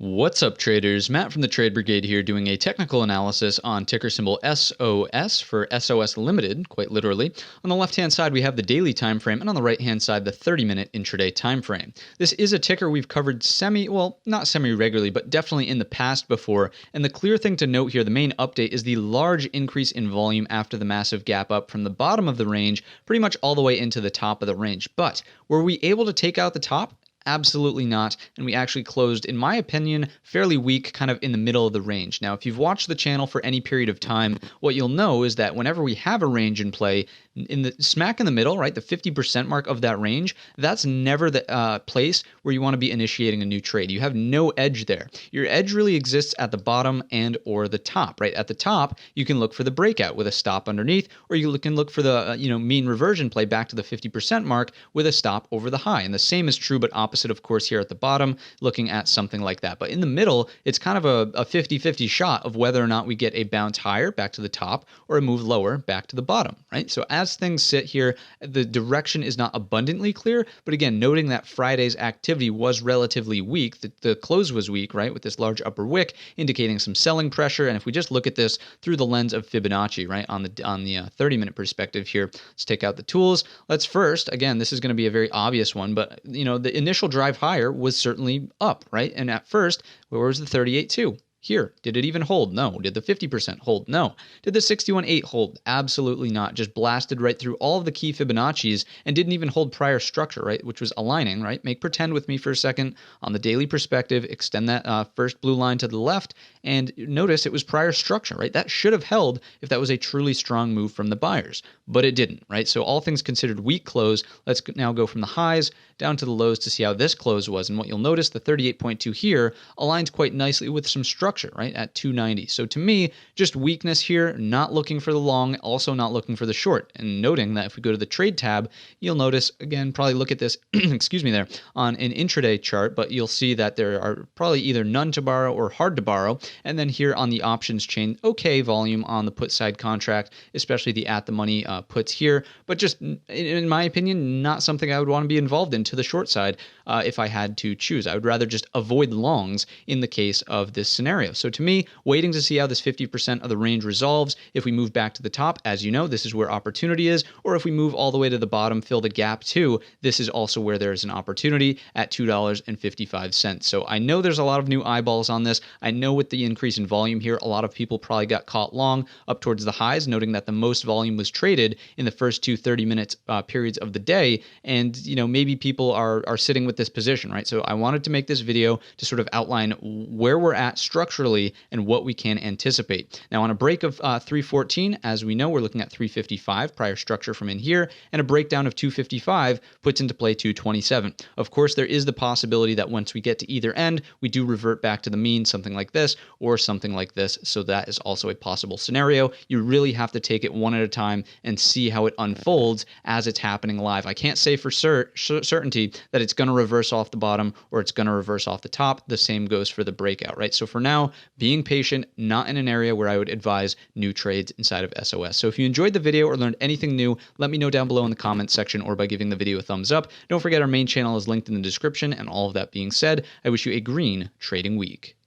What's up, traders? Matt from the Trade Brigade here doing a technical analysis on ticker symbol SOS for Sos Ltd, quite literally. On the left-hand side, we have the daily time frame, and on the right-hand side, the 30-minute intraday time frame. This is a ticker we've covered not semi-regularly, but definitely in the past before. And the clear thing to note here, the main update, is the large increase in volume after the massive gap up from the bottom of the range, pretty much all the way into the top of the range. But were we able to take out the top? Absolutely not, and we actually closed, in my opinion, fairly weak, kind of in the middle of the range. Now, if you've watched the channel for any period of time, what you'll know is that whenever we have a range in play, in the smack in the middle, right, the 50% mark of that range, that's never the place where you want to be initiating a new trade. You have no edge there. Your edge really exists at the bottom and or the top, right? At the top, you can look for the breakout with a stop underneath, or you can look for the mean reversion play back to the 50% mark with a stop over the high. And the same is true, but opposite, of course, here at the bottom, looking at something like that. But in the middle, it's kind of a 50-50 shot of whether or not we get a bounce higher back to the top or a move lower back to the bottom, right? So as things sit here, the direction is not abundantly clear, but again, noting that Friday's activity was relatively weak, the close was weak, right, with this large upper wick indicating some selling pressure. And if we just look at this through the lens of Fibonacci, right, on the 30-minute perspective here, let's take out the tools. Let's first, again, this is going to be a very obvious one, but the initial drive higher was certainly up, right? And at first, where was the 38.2? Here, did it even hold? No. Did the 50% hold? No. Did the 61.8 hold? Absolutely not. Just blasted right through all of the key Fibonacci's and didn't even hold prior structure, right? Which was aligning, right? Make pretend with me for a second on the daily perspective, extend that first blue line to the left, and notice it was prior structure, right? That should have held if that was a truly strong move from the buyers, but it didn't, right? So all things considered, weak close. Let's now go from the highs down to the lows to see how this close was. And what you'll notice, the 38.2 here aligns quite nicely with some structure, right, at 290. So to me, just weakness here, not looking for the long, also not looking for the short. And noting that if we go to the trade tab, you'll notice, again, probably look at this, excuse me there, on an intraday chart, but you'll see that there are probably either none to borrow or hard to borrow. And then here on the options chain, okay volume on the put side contract, especially the at the money puts here, but just in my opinion, not something I would want to be involved in to the short side if I had to choose. I would rather just avoid longs in the case of this scenario. So to me, waiting to see how this 50% of the range resolves. If we move back to the top, as you know, this is where opportunity is, or if we move all the way to the bottom, fill the gap too, this is also where there is an opportunity at $2.55. So I know there's a lot of new eyeballs on this. I know with the increase in volume here, a lot of people probably got caught long up towards the highs, noting that the most volume was traded in the first two 30-minute periods of the day. And, maybe people are sitting with this position, right? So I wanted to make this video to sort of outline where we're at structurally and what we can anticipate. Now, on a break of 314, as we know, we're looking at 355 prior structure from in here, and a breakdown of 255 puts into play 227. Of course, there is the possibility that once we get to either end, we do revert back to the mean, something like this or something like this. So that is also a possible scenario. You really have to take it one at a time and see how it unfolds as it's happening live. I can't say for certainty that it's going to reverse off the bottom or it's going to reverse off the top. The same goes for the breakout, right? So for now, being patient, not in an area where I would advise new trades inside of SOS. So if you enjoyed the video or learned anything new, let me know down below in the comments section or by giving the video a thumbs up. Don't forget our main channel is linked in the description, and all of that being said, I wish you a green trading week.